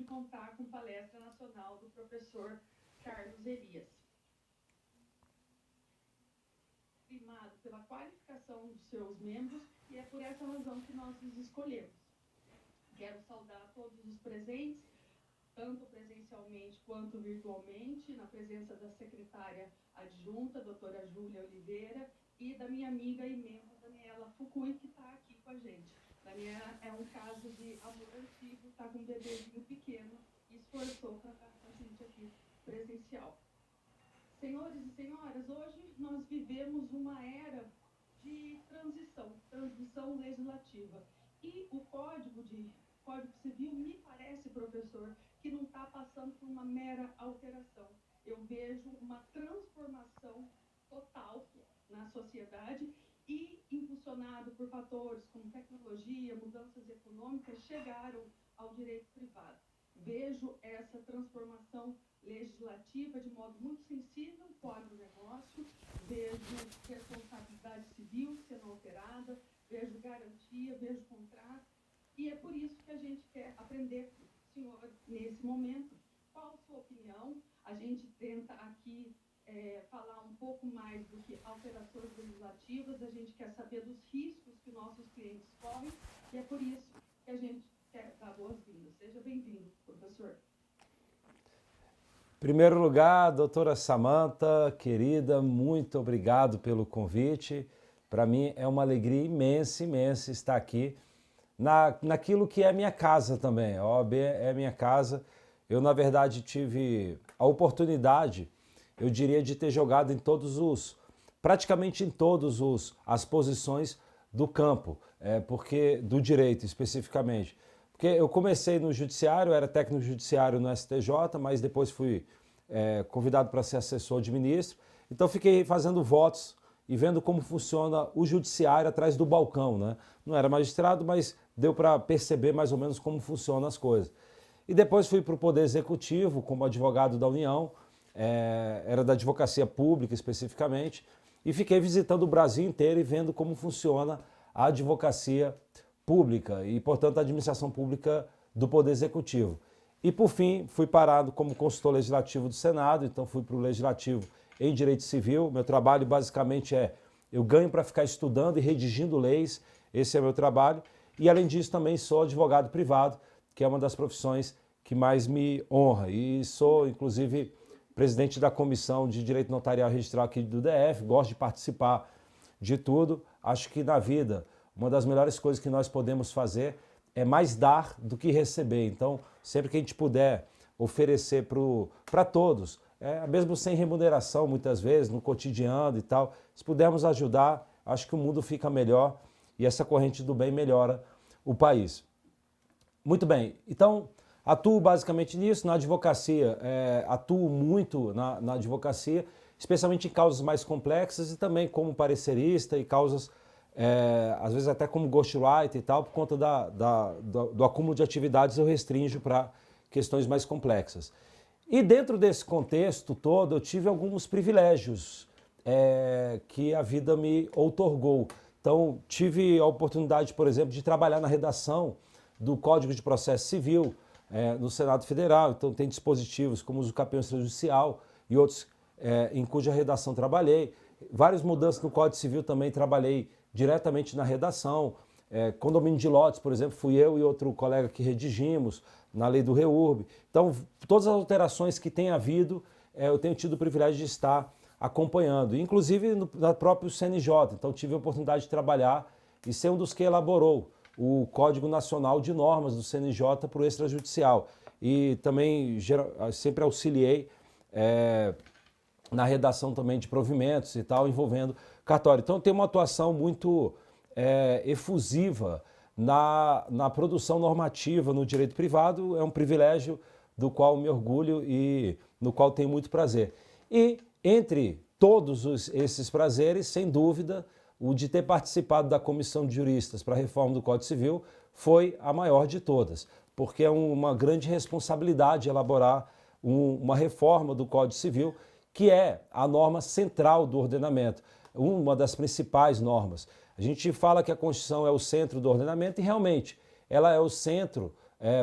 contar com palestra nacional do professor Carlos Elias. Primado pela qualificação dos seus membros, e é por essa razão que nós os escolhemos. Quero saudar todos os presentes, tanto presencialmente quanto virtualmente, na presença da secretária adjunta, doutora Júlia Oliveira, e da minha amiga e membro, Daniela Fukui, que está aqui com a gente. Daniela é um caso de amor antigo, está com um bebezinho pequeno e esforçou para estar com a gente aqui presencial. Senhores e senhoras, hoje nós vivemos uma era de transição legislativa. E o Código Civil, me parece, professor, que não está passando por uma mera alteração. Eu vejo uma transformação total na sociedade e, impulsionado por fatores como tecnologia, mudanças econômicas, chegaram ao direito privado. Vejo essa transformação legislativa de modo muito sensível para o negócio, vejo responsabilidade civil sendo alterada, vejo garantia, vejo contrato, e é por isso que a gente quer aprender, senhor, nesse momento, qual a sua opinião. A gente tenta aqui falar um pouco mais do que alterações legislativas, a gente quer saber dos riscos que nossos clientes correm, e é por isso que a gente quer dar boas-vindas. Seja bem-vindo, professor. Em primeiro lugar, doutora Samantha, querida, muito obrigado pelo convite. Para mim é uma alegria imensa, imensa estar aqui naquilo que é minha casa também. A OAB é minha casa. Eu, na verdade, tive a oportunidade, eu diria, de ter jogado em praticamente em todas as posições do campo, porque do direito especificamente. Porque eu comecei no judiciário, era técnico judiciário no STJ, mas depois fui convidado para ser assessor de ministro. Então fiquei fazendo votos e vendo como funciona o judiciário atrás do balcão, né? Não era magistrado, mas deu para perceber mais ou menos como funcionam as coisas. E depois fui para o Poder Executivo como advogado da União, era da advocacia pública especificamente, e fiquei visitando o Brasil inteiro e vendo como funciona a advocacia pública e, portanto, a administração pública do Poder Executivo. E, por fim, fui parado como consultor legislativo do Senado, então fui para o Legislativo em Direito Civil. Meu trabalho, basicamente, eu ganho para ficar estudando e redigindo leis, esse é meu trabalho. E, além disso, também sou advogado privado, que é uma das profissões que mais me honra. E sou, inclusive, presidente da Comissão de Direito Notarial e Registral aqui do DF, gosto de participar de tudo. Acho que na vida, uma das melhores coisas que nós podemos fazer é mais dar do que receber. Então, sempre que a gente puder oferecer para todos, mesmo sem remuneração, muitas vezes, no cotidiano e tal, se pudermos ajudar, acho que o mundo fica melhor e essa corrente do bem melhora o país. Muito bem, então atuo basicamente nisso, na advocacia, atuo muito na advocacia, especialmente em causas mais complexas e também como parecerista e causas, às vezes até como ghostwriter e tal, por conta do acúmulo de atividades eu restringo para questões mais complexas. E dentro desse contexto todo eu tive alguns privilégios que a vida me outorgou. Então tive a oportunidade, por exemplo, de trabalhar na redação do Código de Processo Civil no Senado Federal. Então tem dispositivos como o uso campeão extrajudicial e outros em cuja redação trabalhei. Várias mudanças no Código Civil também trabalhei diretamente na redação. Condomínio de lotes, por exemplo, fui eu e outro colega que redigimos na lei do REURB. Então, todas as alterações que tem havido, eu tenho tido o privilégio de estar acompanhando, inclusive no próprio CNJ. Então, tive a oportunidade de trabalhar e ser um dos que elaborou o Código Nacional de Normas do CNJ para o extrajudicial. E também sempre auxiliei na redação também de provimentos e tal, envolvendo cartório. Então, tem uma atuação muito efusiva na produção normativa no direito privado. É um privilégio do qual me orgulho e no qual tenho muito prazer. E entre todos esses prazeres, sem dúvida, o de ter participado da Comissão de Juristas para a Reforma do Código Civil foi a maior de todas, porque é uma grande responsabilidade elaborar uma reforma do Código Civil, que é a norma central do ordenamento, uma das principais normas. A gente fala que a Constituição é o centro do ordenamento e realmente ela é o centro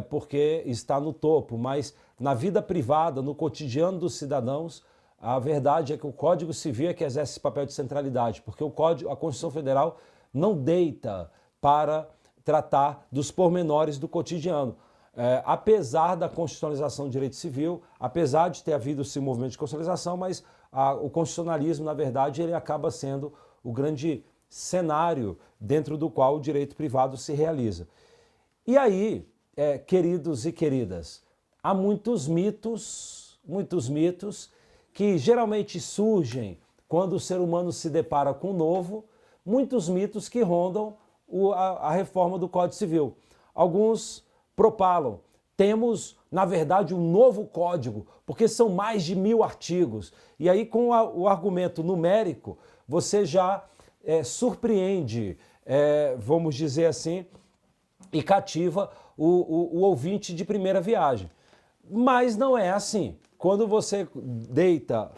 porque está no topo, mas na vida privada, no cotidiano dos cidadãos, a verdade é que o Código Civil é que exerce esse papel de centralidade, porque a Constituição Federal não deita para tratar dos pormenores do cotidiano. Apesar da constitucionalização do direito civil, apesar de ter havido esse movimento de constitucionalização, mas o constitucionalismo, na verdade, ele acaba sendo o grande cenário dentro do qual o direito privado se realiza. E aí, queridos e queridas, há muitos mitos que geralmente surgem quando o ser humano se depara com o novo, muitos mitos que rondam a reforma do Código Civil. Alguns propalam, temos, na verdade, um novo código, porque são mais de 1000 artigos. E aí, com o argumento numérico, você já surpreende, vamos dizer assim, e cativa o ouvinte de primeira viagem. Mas não é assim. Quando você deita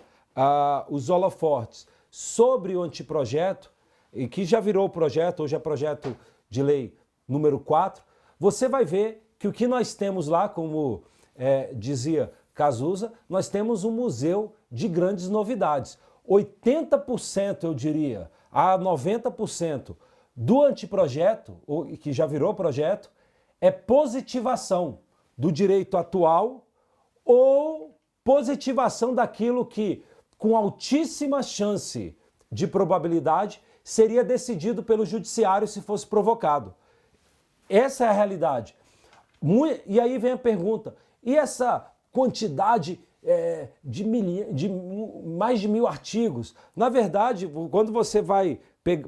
os holofortes sobre o anteprojeto, e que já virou projeto, hoje é projeto de lei número 4, você vai ver que o que nós temos lá, como dizia Cazuza, nós temos um museu de grandes novidades. 80%, eu diria, a 90% do anteprojeto, que já virou projeto, é positivação do direito atual ou positivação daquilo que, com altíssima chance de probabilidade, seria decidido pelo judiciário se fosse provocado. Essa é a realidade. E aí vem a pergunta, e essa quantidade de mais de 1000 artigos? Na verdade, quando você vai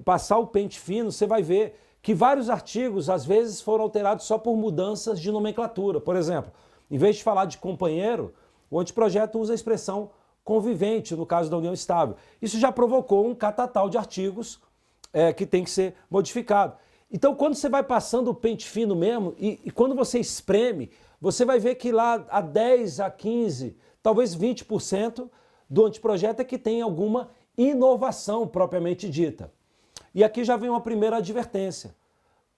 passar o pente fino, você vai ver que vários artigos, às vezes, foram alterados só por mudanças de nomenclatura. Por exemplo, em vez de falar de companheiro, o anteprojeto usa a expressão convivente, no caso da união estável. Isso já provocou um catatal de artigos que tem que ser modificado. Então, quando você vai passando o pente fino mesmo, e quando você espreme, você vai ver que lá a 10, a 15, talvez 20% do anteprojeto é que tem alguma inovação propriamente dita. E aqui já vem uma primeira advertência.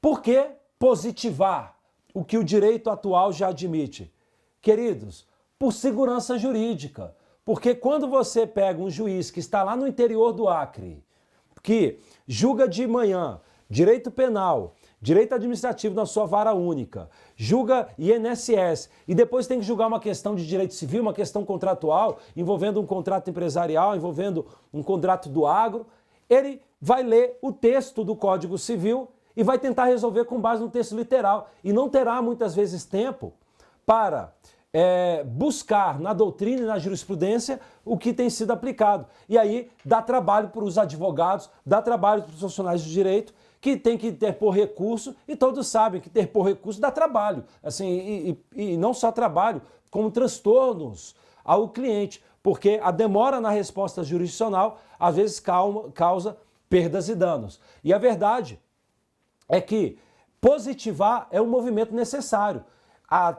Por que positivar o que o direito atual já admite? Queridos, por segurança jurídica. Porque quando você pega um juiz que está lá no interior do Acre, que julga de manhã direito penal, direito administrativo na sua vara única, julga INSS e depois tem que julgar uma questão de direito civil, uma questão contratual, envolvendo um contrato empresarial, envolvendo um contrato do agro, ele vai ler o texto do Código Civil e vai tentar resolver com base no texto literal e não terá muitas vezes tempo para buscar na doutrina e na jurisprudência o que tem sido aplicado. E aí dá trabalho para os advogados, dá trabalho para os profissionais de direito, que tem que interpor recurso, e todos sabem que interpor recurso dá trabalho. Assim, e não só trabalho, como transtornos ao cliente, porque a demora na resposta jurisdicional às vezes causa perdas e danos. E a verdade é que positivar é um movimento necessário.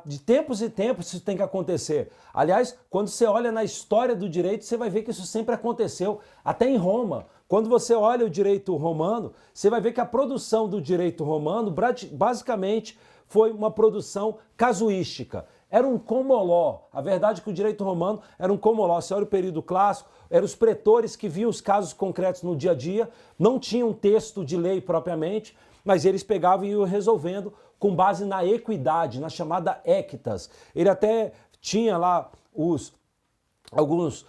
De tempos e tempos isso tem que acontecer. Aliás, quando você olha na história do direito, você vai ver que isso sempre aconteceu, até em Roma. Quando você olha o direito romano, você vai ver que a produção do direito romano basicamente foi uma produção casuística. Era um comoló. A verdade é que o direito romano era um comoló. Você olha o período clássico, eram os pretores que viam os casos concretos no dia a dia, não tinham um texto de lei propriamente, mas eles pegavam e iam resolvendo com base na equidade, na chamada equitas. Ele até tinha lá alguns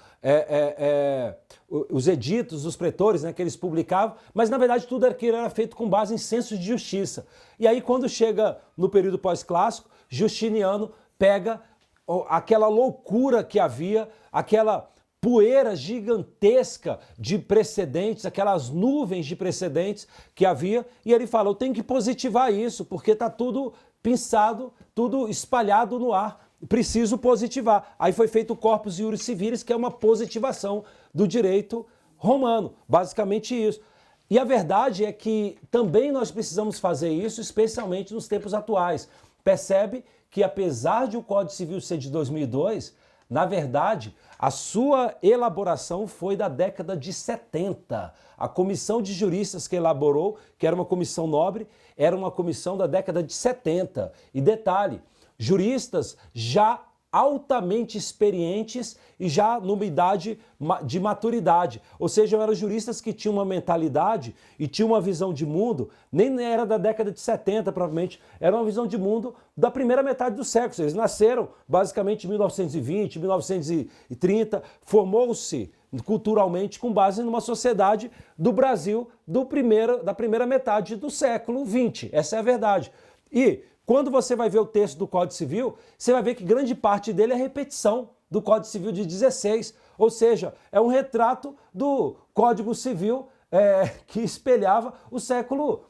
os editos dos pretores, né, que eles publicavam, mas na verdade tudo aquilo era feito com base em senso de justiça. E aí quando chega no período pós-clássico, Justiniano pega aquela loucura que havia, aquela poeira gigantesca de precedentes, aquelas nuvens de precedentes que havia, e ele fala, eu tenho que positivar isso, porque está tudo pensado, tudo espalhado no ar, preciso positivar. Aí foi feito o Corpus Iuris Civilis, que é uma positivação do direito romano, basicamente isso. E a verdade é que também nós precisamos fazer isso, especialmente nos tempos atuais. Percebe que apesar de o Código Civil ser de 2002, na verdade, a sua elaboração foi da década de 70. A comissão de juristas que elaborou, que era uma comissão nobre, era uma comissão da década de 70. E detalhe, juristas já altamente experientes e já numa idade de maturidade. Ou seja, eram juristas que tinham uma mentalidade e tinham uma visão de mundo, nem era da década de 70, provavelmente, era uma visão de mundo da primeira metade do século. Eles nasceram basicamente em 1920, 1930, formou-se culturalmente com base numa sociedade do Brasil da primeira metade do século XX. Essa é a verdade. E quando você vai ver o texto do Código Civil, você vai ver que grande parte dele é repetição do Código Civil de 16, ou seja, é um retrato do Código Civil que espelhava o século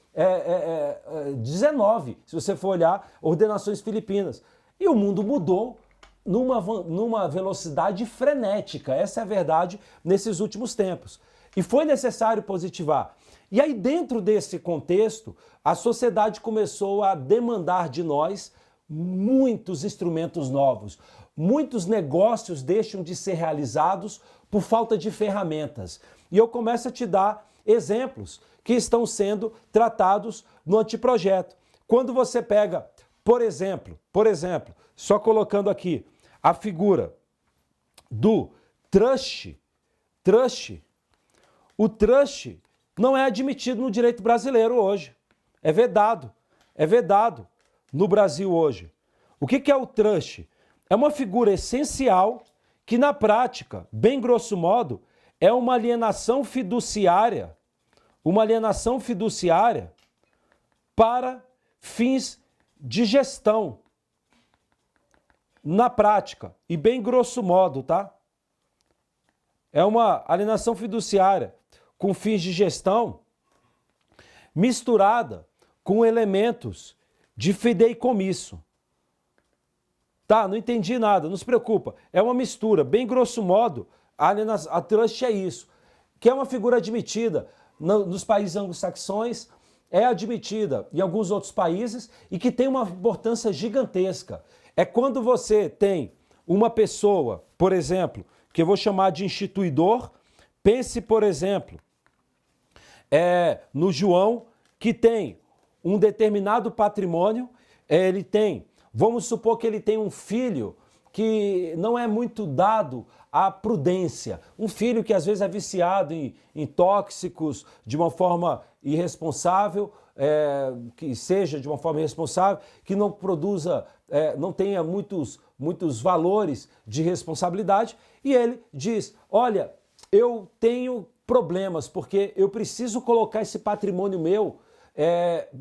XIX, se você for olhar ordenações filipinas. E o mundo mudou numa velocidade frenética, essa é a verdade, nesses últimos tempos. E foi necessário positivar. E aí, dentro desse contexto, a sociedade começou a demandar de nós muitos instrumentos novos. Muitos negócios deixam de ser realizados por falta de ferramentas. E eu começo a te dar exemplos que estão sendo tratados no anteprojeto. Quando você pega, por exemplo, só colocando aqui a figura do trust, o trust não é admitido no direito brasileiro hoje. É vedado no Brasil hoje. O que é o trust? É uma figura essencial que, na prática, bem grosso modo, é uma alienação fiduciária para fins de gestão. Na prática, e bem grosso modo, tá? É uma alienação fiduciária com fins de gestão, misturada com elementos de fideicomisso. Tá, não entendi nada, não se preocupa. É uma mistura, bem grosso modo, a trust é isso, que é uma figura admitida nos países anglo-saxões, é admitida em alguns outros países e que tem uma importância gigantesca. É quando você tem uma pessoa, por exemplo, que eu vou chamar de instituidor, pense, por exemplo, no João, que tem um determinado patrimônio, vamos supor que ele tem um filho que não é muito dado à prudência, um filho que às vezes é viciado em tóxicos de uma forma irresponsável, que seja de uma forma irresponsável, que não produza, não tenha muitos valores de responsabilidade, e ele diz, olha, eu tenho problemas, porque eu preciso colocar esse patrimônio meu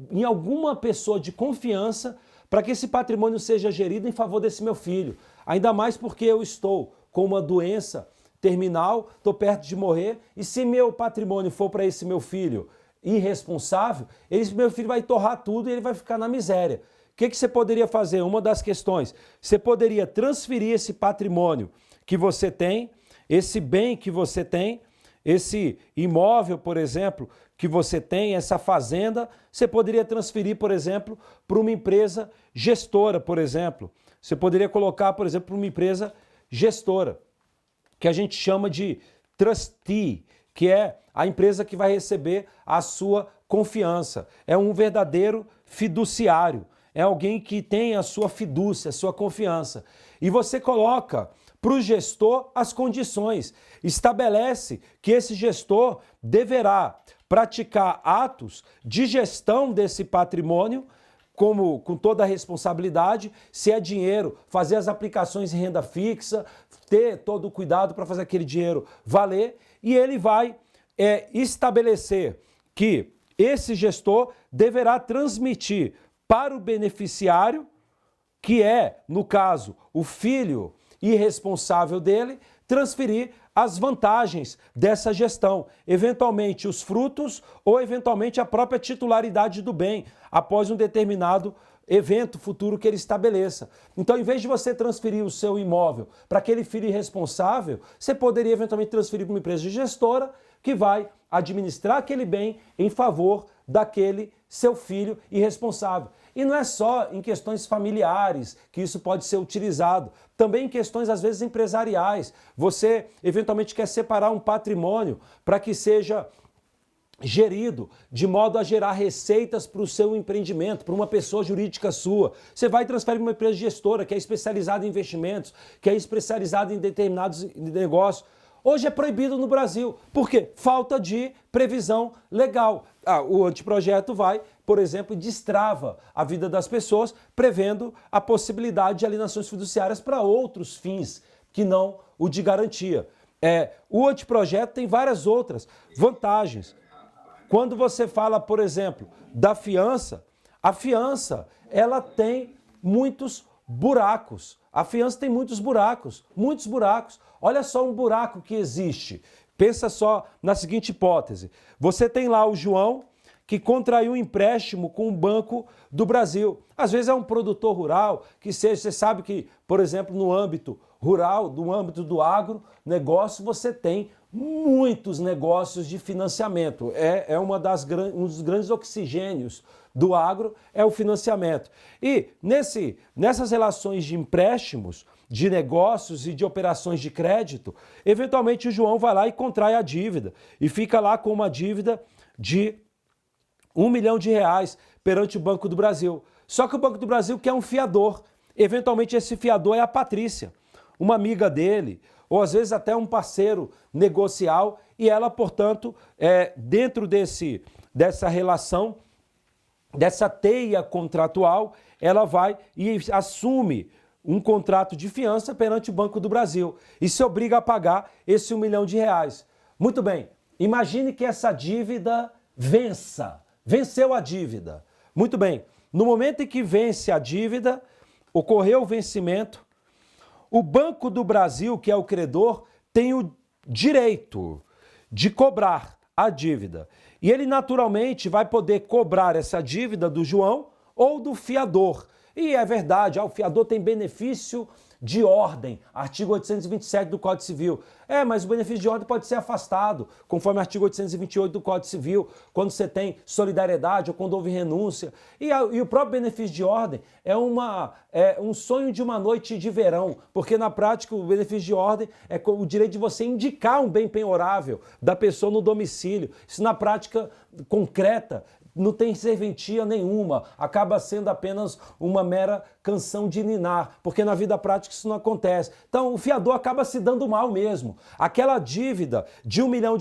em alguma pessoa de confiança para que esse patrimônio seja gerido em favor desse meu filho. Ainda mais porque eu estou com uma doença terminal, estou perto de morrer, e se meu patrimônio for para esse meu filho irresponsável, meu filho vai torrar tudo e ele vai ficar na miséria. O que você poderia fazer? Uma das questões, você poderia transferir esse patrimônio que você tem, esse bem que você tem, esse imóvel, por exemplo, que você tem, essa fazenda, você poderia transferir, por exemplo, para uma empresa gestora, por exemplo. Você poderia colocar, por exemplo, para uma empresa gestora, que a gente chama de trustee, que é a empresa que vai receber a sua confiança. É um verdadeiro fiduciário, é alguém que tem a sua fidúcia, a sua confiança. E você coloca para o gestor as condições, estabelece que esse gestor deverá praticar atos de gestão desse patrimônio, com toda a responsabilidade, se é dinheiro, fazer as aplicações em renda fixa, ter todo o cuidado para fazer aquele dinheiro valer, e ele vai estabelecer que esse gestor deverá transmitir para o beneficiário, que é, no caso, o filho irresponsável dele, transferir as vantagens dessa gestão, eventualmente os frutos ou eventualmente a própria titularidade do bem, após um determinado evento futuro que ele estabeleça. Então, em vez de você transferir o seu imóvel para aquele filho irresponsável, você poderia eventualmente transferir para uma empresa gestora que vai administrar aquele bem em favor daquele seu filho irresponsável. E não é só em questões familiares que isso pode ser utilizado, também em questões, às vezes, empresariais. Você, eventualmente, quer separar um patrimônio para que seja gerido de modo a gerar receitas para o seu empreendimento, para uma pessoa jurídica sua. Você vai transferir para uma empresa gestora que é especializada em investimentos, que é especializada em determinados negócios. Hoje é proibido no Brasil. Por quê? Falta de previsão legal. O anteprojeto vai, por exemplo, destrava a vida das pessoas, prevendo a possibilidade de alienações fiduciárias para outros fins que não o de garantia. O anteprojeto tem várias outras vantagens. Quando você fala, por exemplo, da fiança, a fiança, ela tem muitos buracos. A fiança tem muitos buracos. Olha só um buraco que existe. Pensa só na seguinte hipótese. Você tem lá o João, que contraiu um empréstimo com o Banco do Brasil. Às vezes é um produtor rural, que seja, você sabe que, por exemplo, no âmbito rural, no âmbito do agronegócio, você tem muitos negócios de financiamento. Um dos grandes oxigênios do agro é o financiamento. E nessas relações de empréstimos, de negócios e de operações de crédito, eventualmente o João vai lá e contrai a dívida e fica lá com uma dívida de R$1 milhão perante o Banco do Brasil. Só que o Banco do Brasil quer um fiador. Eventualmente esse fiador é a Patrícia, uma amiga dele, ou às vezes até um parceiro negocial, e ela, portanto, dentro dessa relação, dessa teia contratual, ela vai e assume um contrato de fiança perante o Banco do Brasil e se obriga a pagar esse R$1 milhão. Muito bem, imagine que essa dívida venceu a dívida. Muito bem, no momento em que vence a dívida, ocorreu o vencimento, o Banco do Brasil, que é o credor, tem o direito de cobrar a dívida. E ele naturalmente vai poder cobrar essa dívida do João ou do fiador. E é verdade, o fiador tem benefício de ordem, artigo 827 do Código Civil. Mas o benefício de ordem pode ser afastado, conforme o artigo 828 do Código Civil, quando você tem solidariedade ou quando houve renúncia. E o próprio benefício de ordem é um sonho de uma noite de verão, porque na prática o benefício de ordem é o direito de você indicar um bem penhorável da pessoa no domicílio. Isso na prática concreta não tem serventia nenhuma, acaba sendo apenas uma mera canção de ninar, porque na vida prática isso não acontece. Então o fiador acaba se dando mal mesmo. Aquela dívida de R$1 milhão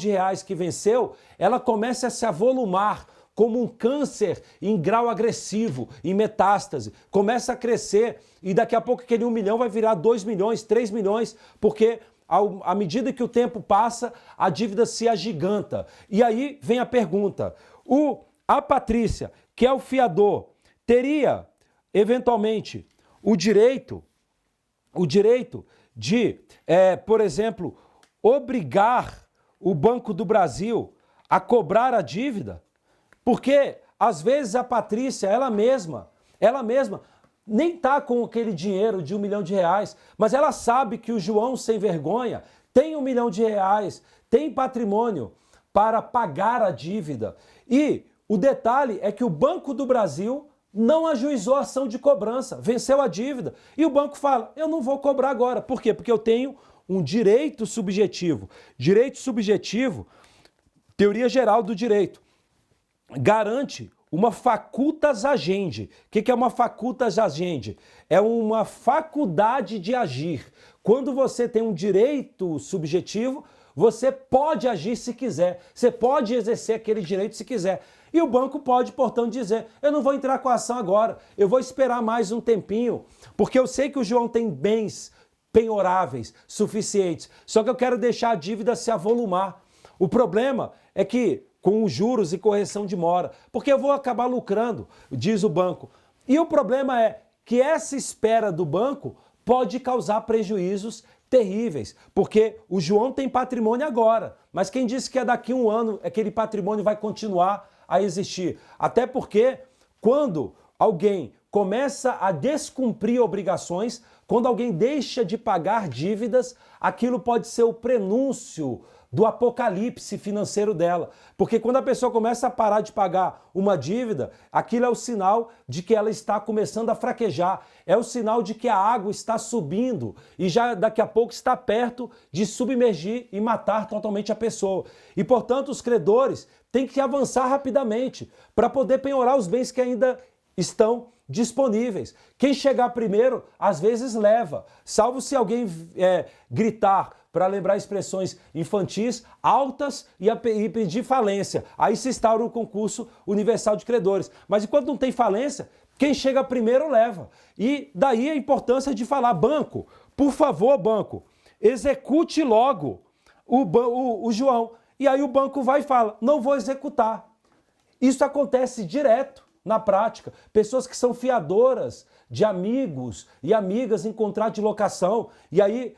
que venceu, ela começa a se avolumar como um câncer em grau agressivo, em metástase. Começa a crescer e daqui a pouco aquele 1 milhão vai virar 2 milhões, 3 milhões, porque à medida que o tempo passa, a dívida se agiganta. E aí vem a pergunta, a Patrícia, que é o fiador, teria, eventualmente, o direito de, por exemplo, obrigar o Banco do Brasil a cobrar a dívida? Porque, às vezes, a Patrícia, ela mesma, nem está com aquele dinheiro de R$1 milhão, mas ela sabe que o João, sem vergonha, tem R$1 milhão, tem patrimônio para pagar a dívida. E o detalhe é que o Banco do Brasil não ajuizou a ação de cobrança, venceu a dívida. E o banco fala, eu não vou cobrar agora. Por quê? Porque eu tenho um direito subjetivo. Direito subjetivo, teoria geral do direito, garante uma facultas agendi. O que é uma facultas agendi? É uma faculdade de agir. Quando você tem um direito subjetivo, você pode agir se quiser. Você pode exercer aquele direito se quiser. E o banco pode, portanto, dizer, eu não vou entrar com a ação agora, eu vou esperar mais um tempinho, porque eu sei que o João tem bens penhoráveis suficientes, só que eu quero deixar a dívida se avolumar. O problema é que, com os juros e correção de mora, porque eu vou acabar lucrando, diz o banco. E o problema é que essa espera do banco pode causar prejuízos terríveis, porque o João tem patrimônio agora, mas quem disse que daqui a um ano aquele patrimônio vai continuar a existir? Até porque quando alguém começa a descumprir obrigações, quando alguém deixa de pagar dívidas, aquilo pode ser o prenúncio do apocalipse financeiro dela. Porque quando a pessoa começa a parar de pagar uma dívida, aquilo é o sinal de que ela está começando a fraquejar. É o sinal de que a água está subindo e já daqui a pouco está perto de submergir e matar totalmente a pessoa. E, portanto, os credores têm que avançar rapidamente para poder penhorar os bens que ainda estão disponíveis. Quem chegar primeiro, às vezes leva, salvo se alguém gritar, para lembrar expressões infantis, altas e pedir falência. Aí se instaura o concurso universal de credores. Mas enquanto não tem falência, quem chega primeiro leva. E daí a importância de falar, banco, por favor, banco, execute logo o João. E aí o banco vai e fala, não vou executar. Isso acontece direto na prática. Pessoas que são fiadoras de amigos e amigas em contrato de locação, e aí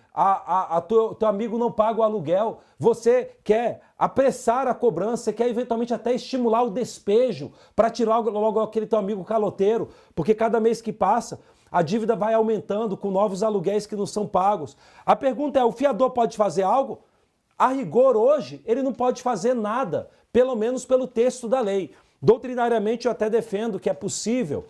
teu amigo não paga o aluguel, você quer apressar a cobrança, você quer eventualmente até estimular o despejo para tirar logo aquele teu amigo caloteiro, porque cada mês que passa, a dívida vai aumentando com novos aluguéis que não são pagos. A pergunta é, o fiador pode fazer algo? A rigor, hoje, ele não pode fazer nada, pelo menos pelo texto da lei. Doutrinariamente, eu até defendo que é possível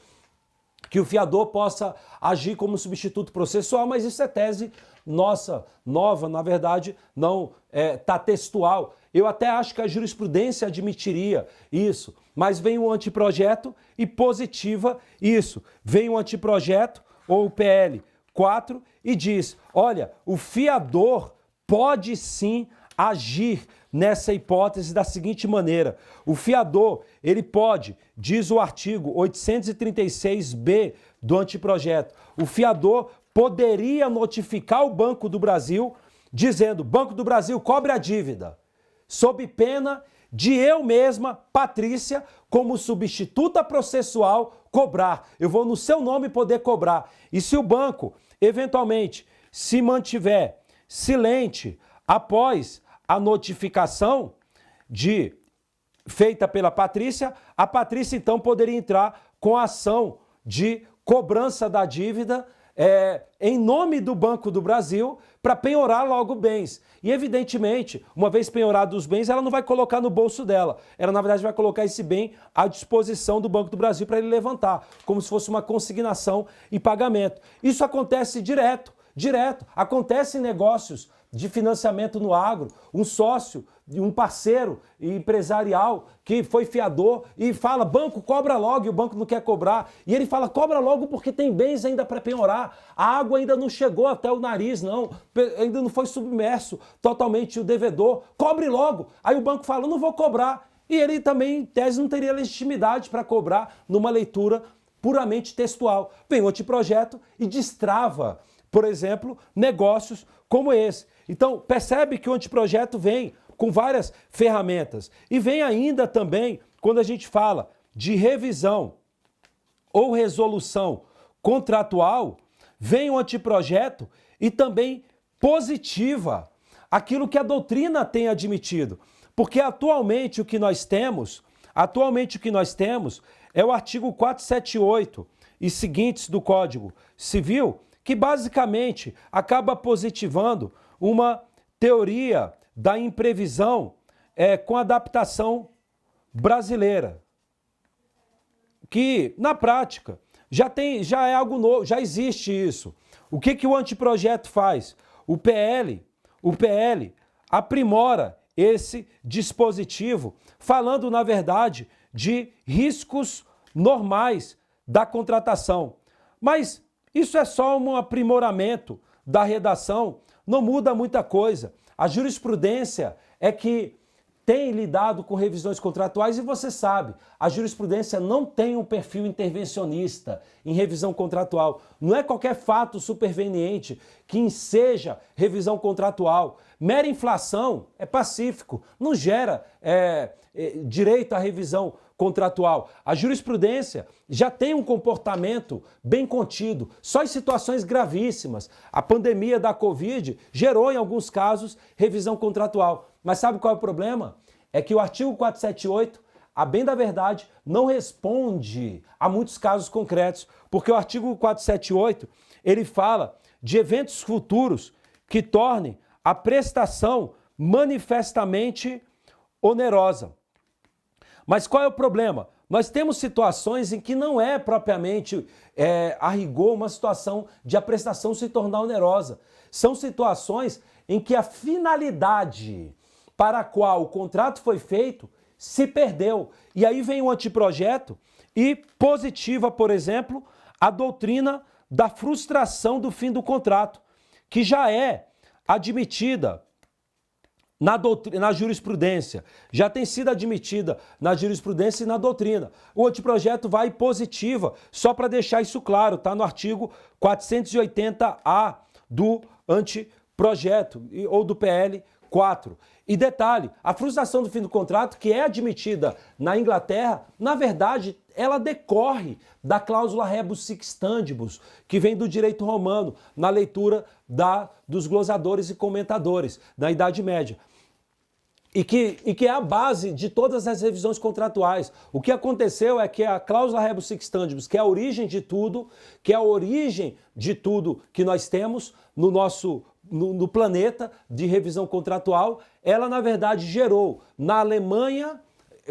que o fiador possa agir como substituto processual, mas isso é tese nossa, nova, na verdade, não está textual. Eu até acho que a jurisprudência admitiria isso, mas vem o anteprojeto e positiva isso. Vem o anteprojeto, ou o PL 4, e diz, olha, o fiador pode sim agir nessa hipótese da seguinte maneira. O fiador, ele pode, diz o artigo 836b do anteprojeto, o fiador poderia notificar o Banco do Brasil dizendo, Banco do Brasil, cobre a dívida, sob pena de eu mesma, Patrícia, como substituta processual, cobrar. Eu vou no seu nome poder cobrar. E se o banco, eventualmente, se mantiver silente após a notificação feita pela Patrícia, a Patrícia então poderia entrar com a ação de cobrança da dívida em nome do Banco do Brasil para penhorar logo bens. E evidentemente, uma vez penhorados os bens, ela não vai colocar no bolso dela. Ela, na verdade, vai colocar esse bem à disposição do Banco do Brasil para ele levantar, como se fosse uma consignação e pagamento. Isso acontece direto. Acontece em negócios de financiamento no agro, um sócio, um parceiro empresarial que foi fiador e fala, banco, cobra logo, e o banco não quer cobrar. E ele fala, cobra logo porque tem bens ainda para penhorar. A água ainda não chegou até o nariz, não. Ainda não foi submerso totalmente o devedor. Cobre logo. Aí o banco fala, não vou cobrar. E ele também, em tese, não teria legitimidade para cobrar numa leitura puramente textual. Vem o anteprojeto e destrava, por exemplo, negócios como esse. Então, percebe que o anteprojeto vem com várias ferramentas. E vem ainda também, quando a gente fala de revisão ou resolução contratual, vem o anteprojeto e também positiva aquilo que a doutrina tem admitido. Porque atualmente o que nós temos é o artigo 478 e seguintes do Código Civil, que basicamente acaba positivando uma teoria da imprevisão com adaptação brasileira, que na prática já é algo novo, já existe isso. O que o anteprojeto faz? O PL aprimora esse dispositivo, falando na verdade de riscos normais da contratação. Mas isso é só um aprimoramento da redação, não muda muita coisa. A jurisprudência é que tem lidado com revisões contratuais e você sabe, a jurisprudência não tem um perfil intervencionista em revisão contratual. Não é qualquer fato superveniente que enseja revisão contratual. Mera inflação é pacífico, não gera direito à revisão contratual. A jurisprudência já tem um comportamento bem contido, só em situações gravíssimas. A pandemia da Covid gerou, em alguns casos, revisão contratual. Mas sabe qual é o problema? É que o artigo 478, a bem da verdade, não responde a muitos casos concretos, porque o artigo 478, ele fala de eventos futuros que tornem a prestação manifestamente onerosa. Mas qual é o problema? Nós temos situações em que não é propriamente a rigor uma situação de a prestação se tornar onerosa. São situações em que a finalidade para a qual o contrato foi feito se perdeu. E aí vem o anteprojeto e positiva, por exemplo, a doutrina da frustração do fim do contrato, que já é admitida na jurisprudência, já tem sido admitida na jurisprudência e na doutrina. O anteprojeto vai positiva, só para deixar isso claro, está no artigo 480A do anteprojeto, ou do PL 4. E detalhe, a frustração do fim do contrato, que é admitida na Inglaterra, na verdade, ela decorre da cláusula rebus sic stantibus, que vem do direito romano, na leitura dos glosadores e comentadores da Idade Média. E que é a base de todas as revisões contratuais. O que aconteceu é que a cláusula rebus sic stantibus, que é a origem de tudo, que nós temos no planeta de revisão contratual, ela na verdade gerou na Alemanha,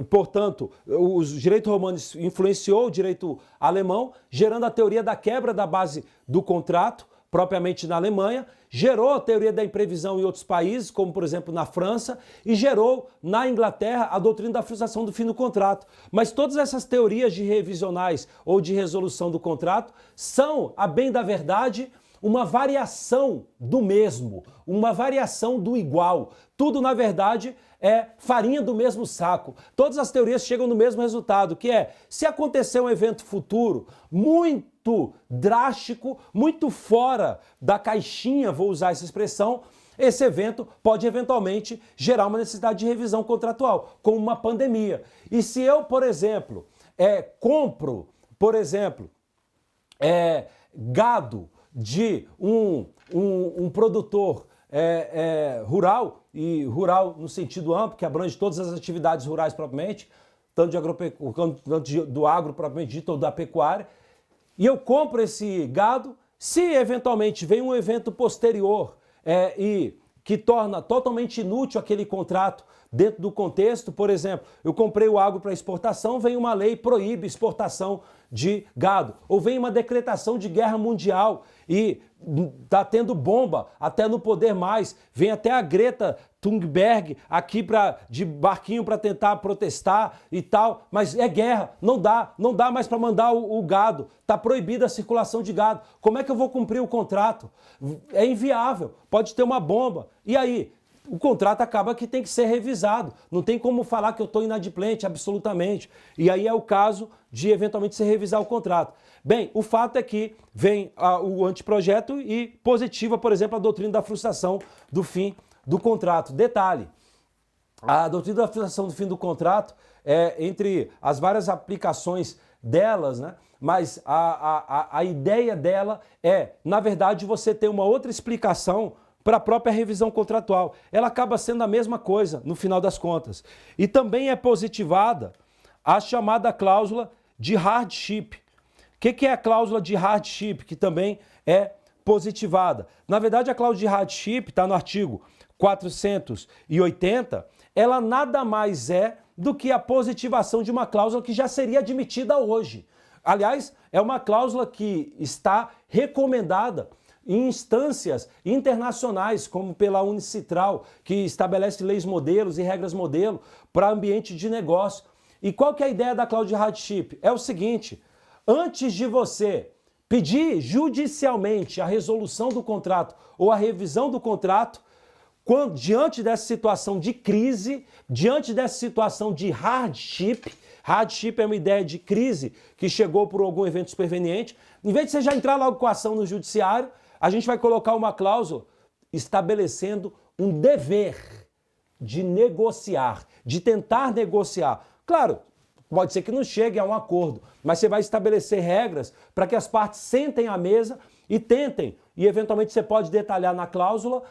portanto, o direito romano influenciou o direito alemão, gerando a teoria da quebra da base do contrato, propriamente na Alemanha, gerou a teoria da imprevisão em outros países, como por exemplo na França, e gerou na Inglaterra a doutrina da frustração do fim do contrato. Mas todas essas teorias de revisionais ou de resolução do contrato são, a bem da verdade, uma variação do mesmo, uma variação do igual. Tudo, na verdade, é farinha do mesmo saco. Todas as teorias chegam no mesmo resultado, que é, se acontecer um evento futuro muito drástico, muito fora da caixinha, vou usar essa expressão, esse evento pode eventualmente gerar uma necessidade de revisão contratual, como uma pandemia. E se eu, por exemplo, compro, por exemplo, gado de um produtor rural, e rural no sentido amplo, que abrange todas as atividades rurais propriamente, tanto do agro propriamente dito ou da pecuária, e eu compro esse gado, se eventualmente vem um evento posterior e que torna totalmente inútil aquele contrato dentro do contexto, por exemplo, eu comprei o agro para exportação, vem uma lei que proíbe exportação de gado, ou vem uma decretação de guerra mundial e está tendo bomba até no poder mais, vem até a Greta Thunberg aqui de barquinho para tentar protestar e tal, mas é guerra, não dá mais para mandar o gado, está proibida a circulação de gado, como é que eu vou cumprir o contrato? É inviável, pode ter uma bomba, e aí? O contrato acaba que tem que ser revisado. Não tem como falar que eu estou inadimplente, absolutamente. E aí é o caso de eventualmente se revisar o contrato. Bem, o fato é que vem o anteprojeto e positiva, por exemplo, a doutrina da frustração do fim do contrato. Detalhe, a doutrina da frustração do fim do contrato, entre as várias aplicações delas, né? Mas a ideia dela na verdade, você ter uma outra explicação para a própria revisão contratual. Ela acaba sendo a mesma coisa no final das contas. E também é positivada a chamada cláusula de hardship. O que é a cláusula de hardship, que também é positivada? Na verdade, a cláusula de hardship está no artigo 480, ela nada mais é do que a positivação de uma cláusula que já seria admitida hoje. Aliás, é uma cláusula que está recomendada em instâncias internacionais, como pela Unicitral, que estabelece leis modelos e regras modelo para ambiente de negócio. E qual que é a ideia da cláusula de hardship? É o seguinte, antes de você pedir judicialmente a resolução do contrato ou a revisão do contrato, diante dessa situação de crise, diante dessa situação de hardship é uma ideia de crise que chegou por algum evento superveniente, em vez de você já entrar logo com a ação no judiciário, a gente vai colocar uma cláusula estabelecendo um dever de negociar, de tentar negociar. Claro, pode ser que não chegue a um acordo, mas você vai estabelecer regras para que as partes sentem à mesa e tentem, e eventualmente você pode detalhar na cláusula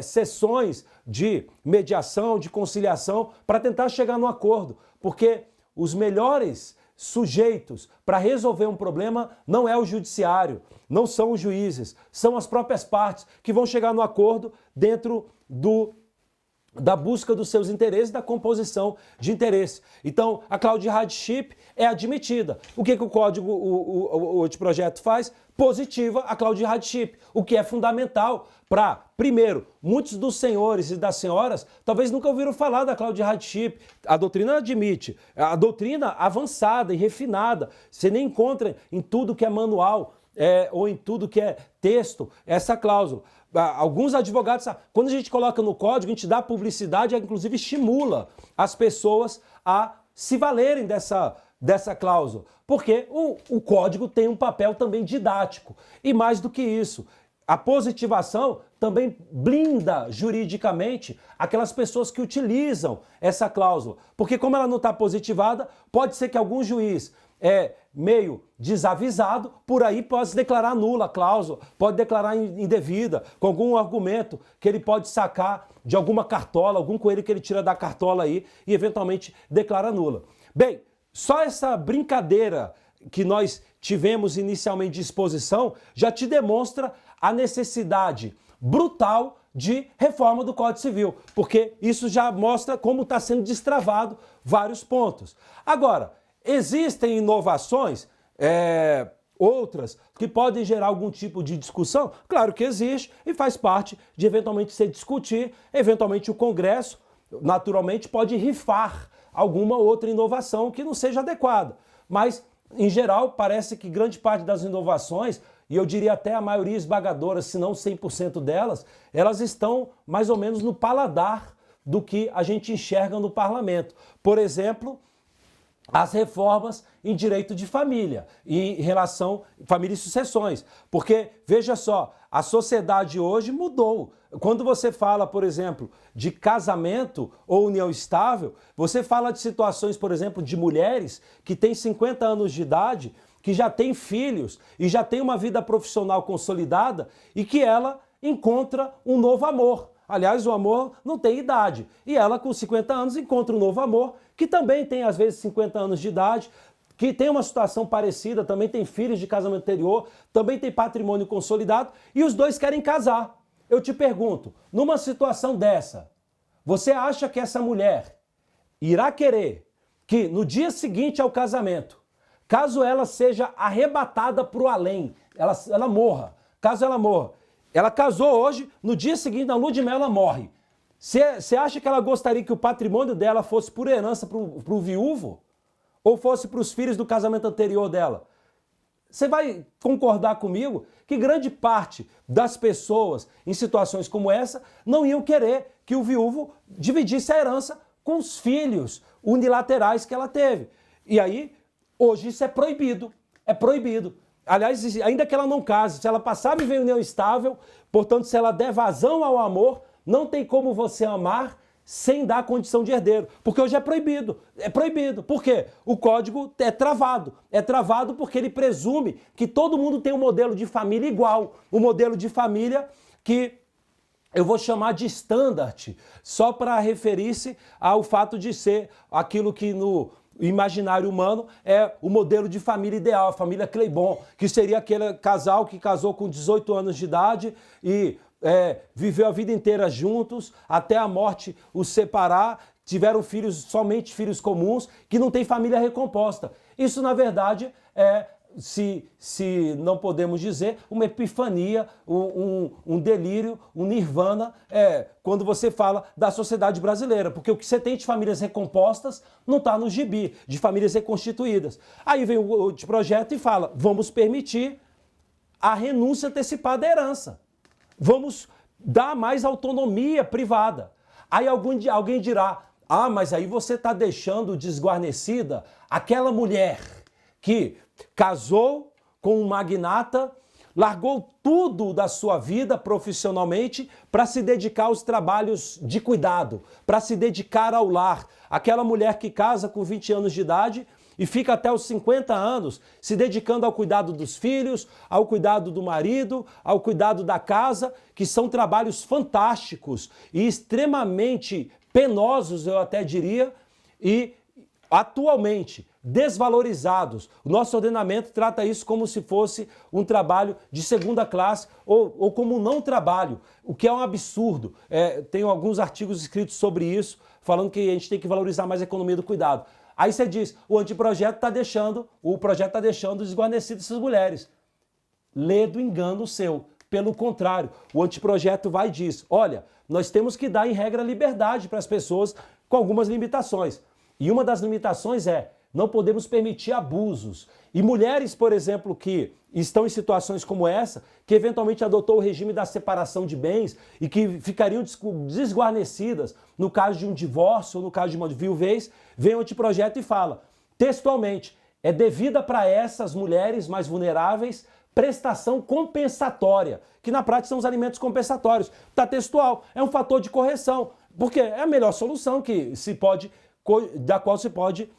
sessões de mediação, de conciliação, para tentar chegar num acordo, porque os melhores sujeitos para resolver um problema não é o judiciário, não são os juízes, são as próprias partes que vão chegar no acordo dentro da busca dos seus interesses, da composição de interesse. Então, a cloud hardship é admitida. O que o código, o anteprojeto faz? Positiva a cloud hardship, o que é fundamental para, primeiro, muitos dos senhores e das senhoras talvez nunca ouviram falar da cloud hardship. A doutrina admite, a doutrina avançada e refinada, você nem encontra em tudo que é manual ou em tudo que é texto essa cláusula. Alguns advogados, quando a gente coloca no código, a gente dá publicidade, inclusive estimula as pessoas a se valerem dessa cláusula. Porque o código tem um papel também didático. E mais do que isso, a positivação também blinda juridicamente aquelas pessoas que utilizam essa cláusula. Porque como ela não está positivada, pode ser que algum juiz meio desavisado, por aí pode declarar nula a cláusula, pode declarar indevida, com algum argumento que ele pode sacar de alguma cartola, algum coelho que ele tira da cartola aí e eventualmente declara nula. Bem, só essa brincadeira que nós tivemos inicialmente de exposição já te demonstra a necessidade brutal de reforma do Código Civil, porque isso já mostra como está sendo destravado vários pontos. Agora, existem inovações, outras, que podem gerar algum tipo de discussão? Claro que existe e faz parte de eventualmente se discutir, eventualmente o Congresso, naturalmente, pode rifar alguma outra inovação que não seja adequada. Mas, em geral, parece que grande parte das inovações, e eu diria até a maioria esmagadora, se não 100% delas, elas estão mais ou menos no paladar do que a gente enxerga no parlamento. Por exemplo, as reformas em direito de família, em relação a família e sucessões. Porque, veja só, a sociedade hoje mudou. Quando você fala, por exemplo, de casamento ou união estável, você fala de situações, por exemplo, de mulheres que têm 50 anos de idade, que já têm filhos e já têm uma vida profissional consolidada e que ela encontra um novo amor. Aliás, o amor não tem idade. E ela, com 50 anos, encontra um novo amor, que também tem, às vezes, 50 anos de idade, que tem uma situação parecida, também tem filhos de casamento anterior, também tem patrimônio consolidado, e os dois querem casar. Eu te pergunto, numa situação dessa, você acha que essa mulher irá querer que, no dia seguinte ao casamento, caso ela seja arrebatada para o além, ela morra, caso ela morra, ela casou hoje, no dia seguinte, na lua de mel, ela morre. Você acha que ela gostaria que o patrimônio dela fosse por herança para o viúvo? Ou fosse para os filhos do casamento anterior dela? Você vai concordar comigo que grande parte das pessoas em situações como essa não iam querer que o viúvo dividisse a herança com os filhos unilaterais que ela teve. E aí, hoje isso é proibido. É proibido. Aliás, ainda que ela não case, se ela passar a viver em união estável, portanto, se ela der vazão ao amor, não tem como você amar sem dar condição de herdeiro. Porque hoje é proibido. É proibido. Por quê? O código é travado. É travado porque ele presume que todo mundo tem um modelo de família igual. Um modelo de família que eu vou chamar de standard, só para referir-se ao fato de ser aquilo que no imaginário humano é o modelo de família ideal, a família Claiborne, que seria aquele casal que casou com 18 anos de idade e viveu a vida inteira juntos, até a morte os separar, tiveram filhos, somente filhos comuns, que não tem família recomposta. Isso, na verdade, se não podemos dizer, uma epifania, um delírio, um nirvana, quando você fala da sociedade brasileira, porque o que você tem de famílias recompostas não está no gibi, de famílias reconstituídas. Aí vem o projeto e fala, vamos permitir a renúncia antecipada à herança. Vamos dar mais autonomia privada. Aí alguém dirá, mas aí você está deixando desguarnecida aquela mulher que casou com um magnata, largou tudo da sua vida profissionalmente para se dedicar aos trabalhos de cuidado, para se dedicar ao lar. Aquela mulher que casa com 20 anos de idade e fica até os 50 anos se dedicando ao cuidado dos filhos, ao cuidado do marido, ao cuidado da casa, que são trabalhos fantásticos e extremamente penosos, eu até diria, e atualmente, desvalorizados. O nosso ordenamento trata isso como se fosse um trabalho de segunda classe ou como um não trabalho, o que é um absurdo. Tenho alguns artigos escritos sobre isso, falando que a gente tem que valorizar mais a economia do cuidado. Aí você diz, o projeto está deixando desguarnecidas essas mulheres. Lê do engano seu. Pelo contrário, o anteprojeto vai e diz, olha, nós temos que dar em regra liberdade para as pessoas com algumas limitações. E uma das limitações é, não podemos permitir abusos. E mulheres, por exemplo, que estão em situações como essa, que eventualmente adotou o regime da separação de bens e que ficariam desguarnecidas no caso de um divórcio ou no caso de uma viuvez, vem o anteprojeto e fala, textualmente, é devida para essas mulheres mais vulneráveis prestação compensatória, que na prática são os alimentos compensatórios. Está textual, é um fator de correção, porque é a melhor solução da qual se pode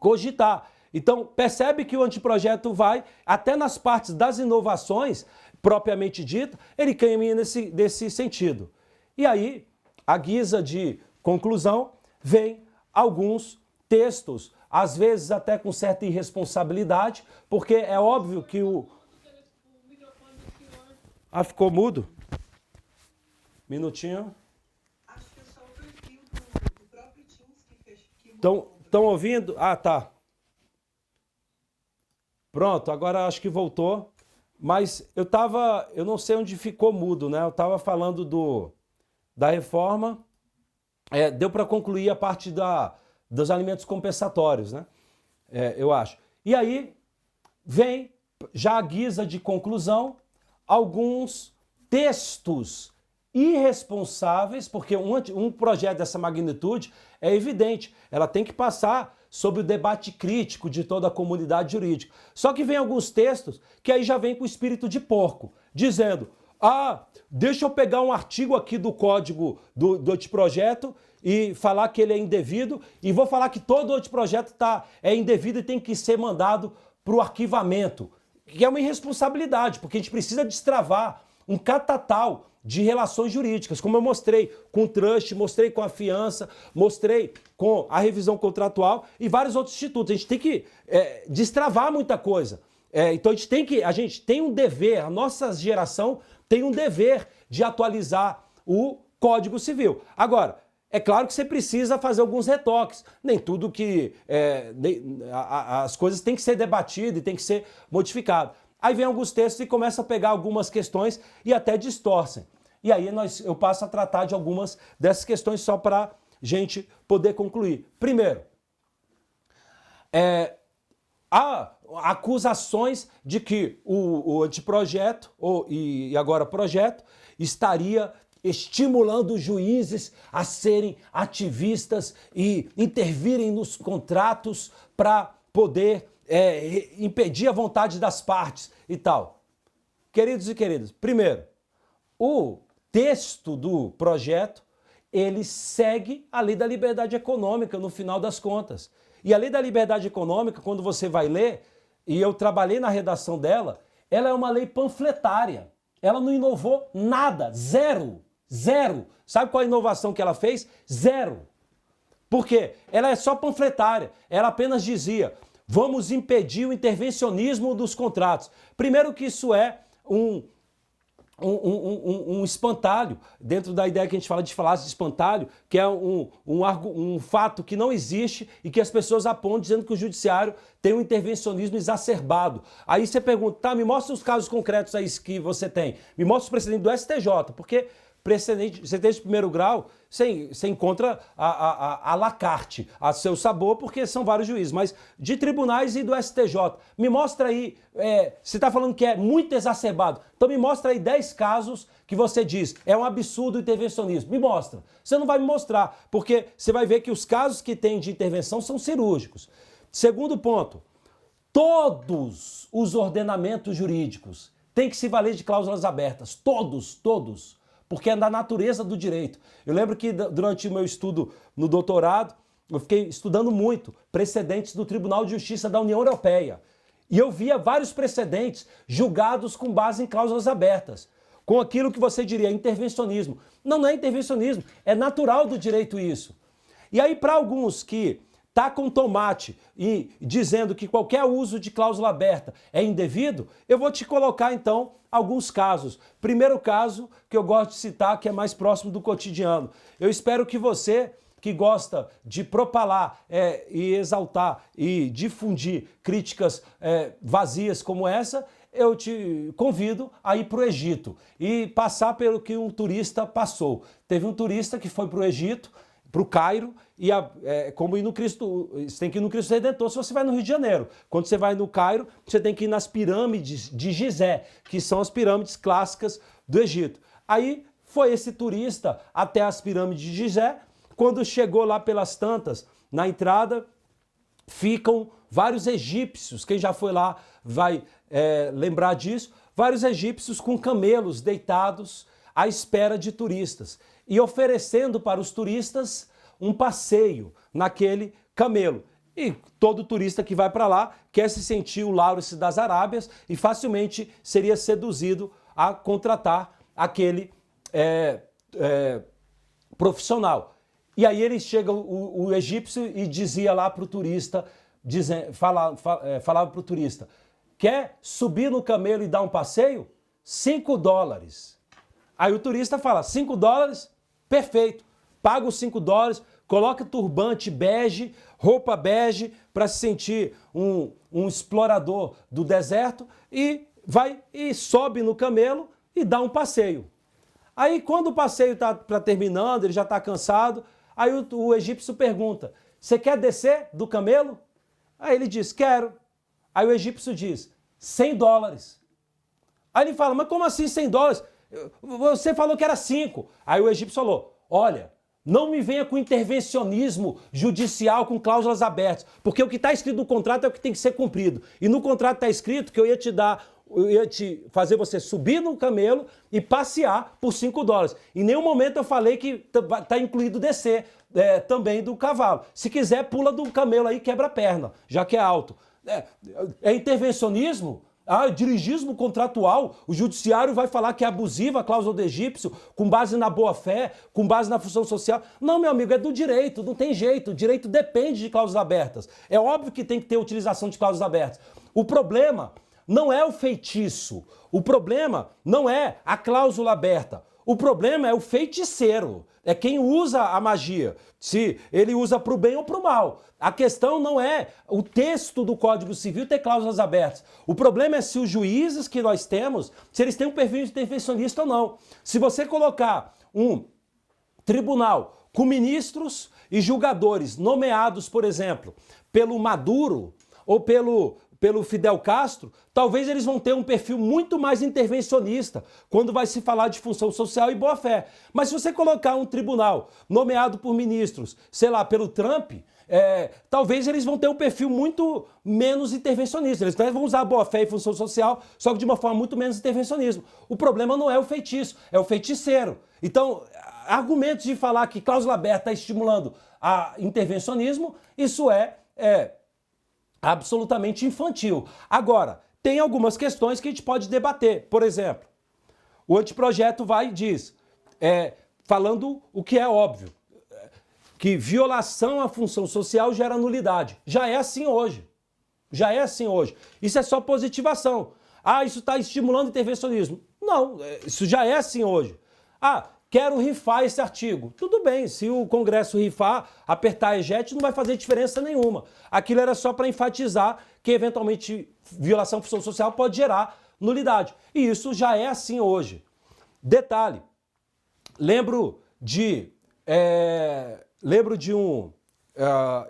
cogitar. Então, percebe que o anteprojeto vai, até nas partes das inovações, propriamente dita, ele caminha nesse sentido. E aí, à guisa de conclusão, vem alguns textos, às vezes até com certa irresponsabilidade, porque é óbvio que ficou mudo? Minutinho. Acho que é só o perfil do próprio Teams que fez. Estão ouvindo? Ah, tá. Pronto, agora acho que voltou. Mas eu não sei onde ficou mudo, né? Eu estava falando da reforma. Deu para concluir a parte dos alimentos compensatórios, né? Eu acho. E aí vem, já à guisa de conclusão, alguns textos irresponsáveis, porque um projeto dessa magnitude é evidente, ela tem que passar sob o debate crítico de toda a comunidade jurídica. Só que vem alguns textos que aí já vem com o espírito de porco, dizendo, deixa eu pegar um artigo aqui do código do anteprojeto e falar que ele é indevido e vou falar que todo o anteprojeto é indevido e tem que ser mandado para o arquivamento, que é uma irresponsabilidade, porque a gente precisa destravar um catatal de relações jurídicas, como eu mostrei com o trust, mostrei com a fiança, mostrei com a revisão contratual e vários outros institutos. A gente tem que destravar muita coisa. Então a gente tem um dever, a nossa geração tem um dever de atualizar o Código Civil. Agora, é claro que você precisa fazer alguns retoques. Nem tudo as coisas têm que ser debatidas e têm que ser modificadas. Aí vem alguns textos e começa a pegar algumas questões e até distorcem. E aí eu passo a tratar de algumas dessas questões só para a gente poder concluir. Primeiro, há acusações de que o anteprojeto, e agora projeto, estaria estimulando os juízes a serem ativistas e intervirem nos contratos para poder impedir a vontade das partes e tal. Queridos e queridas, primeiro, o texto do projeto, ele segue a lei da liberdade econômica no final das contas. E a lei da liberdade econômica, quando você vai ler, e eu trabalhei na redação dela, ela é uma lei panfletária. Ela não inovou nada, zero. Sabe qual a inovação que ela fez? Zero. Por quê? Ela é só panfletária. Ela apenas dizia, vamos impedir o intervencionismo dos contratos. Primeiro que isso é um espantalho, dentro da ideia que a gente fala de falácia de espantalho, que é um fato que não existe e que as pessoas apontam dizendo que o judiciário tem um intervencionismo exacerbado. Aí você pergunta, tá, me mostra os casos concretos aí que você tem. Me mostra o precedente do STJ, porque precedente de primeiro grau, você encontra a la carte, a seu sabor, porque são vários juízes, mas de tribunais e do STJ. Me mostra aí, você está falando que é muito exacerbado, então me mostra aí 10 casos que você diz, é um absurdo o intervencionismo. Me mostra. Você não vai me mostrar, porque você vai ver que os casos que tem de intervenção são cirúrgicos. Segundo ponto, todos os ordenamentos jurídicos têm que se valer de cláusulas abertas, todos. Porque é da natureza do direito. Eu lembro que durante o meu estudo no doutorado, eu fiquei estudando muito precedentes do Tribunal de Justiça da União Europeia. E eu via vários precedentes julgados com base em cláusulas abertas, com aquilo que você diria intervencionismo. Não é intervencionismo, é natural do direito isso. E aí, para alguns que tacam tomate e dizendo que qualquer uso de cláusula aberta é indevido, eu vou te colocar então alguns casos. Primeiro caso que eu gosto de citar, que é mais próximo do cotidiano. Eu espero que você que gosta de propalar e exaltar e difundir críticas vazias como essa, eu te convido a ir para o Egito e passar pelo que um turista passou. Teve um turista que foi para o Egito, para o Cairo, e como ir no Cristo, você tem que ir no Cristo Redentor se você vai no Rio de Janeiro. Quando você vai no Cairo, você tem que ir nas pirâmides de Gizé, que são as pirâmides clássicas do Egito. Aí foi esse turista até as pirâmides de Gizé. Quando chegou lá pelas tantas, na entrada, ficam vários egípcios. Quem já foi lá vai lembrar disso. Vários egípcios com camelos deitados à espera de turistas e oferecendo para os turistas um passeio naquele camelo. E todo turista que vai para lá quer se sentir o Laurice das Arábias e facilmente seria seduzido a contratar aquele profissional. E aí ele chega, o egípcio, e dizia lá para o turista, falava para o turista, quer subir no camelo e dar um passeio? $5. Aí o turista fala, $5? Perfeito. Paga os $5, coloca turbante bege, roupa bege, para se sentir um explorador do deserto, e vai e sobe no camelo e dá um passeio. Aí quando o passeio está terminando, ele já está cansado, aí o egípcio pergunta, você quer descer do camelo? Aí ele diz, quero. Aí o egípcio diz, $100. Aí ele fala, mas como assim $100? Você falou que era 5. Aí o egípcio falou, olha, não me venha com intervencionismo judicial com cláusulas abertas, porque o que está escrito no contrato é o que tem que ser cumprido. E no contrato está escrito que eu ia te fazer você subir no camelo e passear por $5. Em nenhum momento eu falei que está incluído descer também do cavalo. Se quiser, pula do camelo aí e quebra a perna, já que é alto. É intervencionismo? Dirigismo contratual, o judiciário vai falar que é abusiva a cláusula do egípcio, com base na boa-fé, com base na função social. Não, meu amigo, é do direito, não tem jeito. O direito depende de cláusulas abertas. É óbvio que tem que ter utilização de cláusulas abertas. O problema não é o feitiço, o problema não é a cláusula aberta. O problema é o feiticeiro, é quem usa a magia, se ele usa para o bem ou para o mal. A questão não é o texto do Código Civil ter cláusulas abertas. O problema é se os juízes que nós temos, se eles têm um perfil de intervencionista ou não. Se você colocar um tribunal com ministros e julgadores nomeados, por exemplo, pelo Maduro ou pelo Fidel Castro, talvez eles vão ter um perfil muito mais intervencionista quando vai se falar de função social e boa-fé. Mas se você colocar um tribunal nomeado por ministros, sei lá, pelo Trump, talvez eles vão ter um perfil muito menos intervencionista. Eles vão usar a boa-fé e função social, só que de uma forma muito menos intervencionismo. O problema não é o feitiço, é o feiticeiro. Então, argumentos de falar que cláusula aberta está estimulando a intervencionismo, isso é absolutamente infantil. Agora, tem algumas questões que a gente pode debater. Por exemplo, o anteprojeto vai e diz, falando o que é óbvio, que violação à função social gera nulidade. Já é assim hoje. Já é assim hoje. Isso é só positivação. Isso está estimulando intervencionismo. Não, isso já é assim hoje. Quero rifar esse artigo. Tudo bem, se o Congresso rifar, apertar a ejete, não vai fazer diferença nenhuma. Aquilo era só para enfatizar que, eventualmente, violação à função social pode gerar nulidade. E isso já é assim hoje. Detalhe, lembro de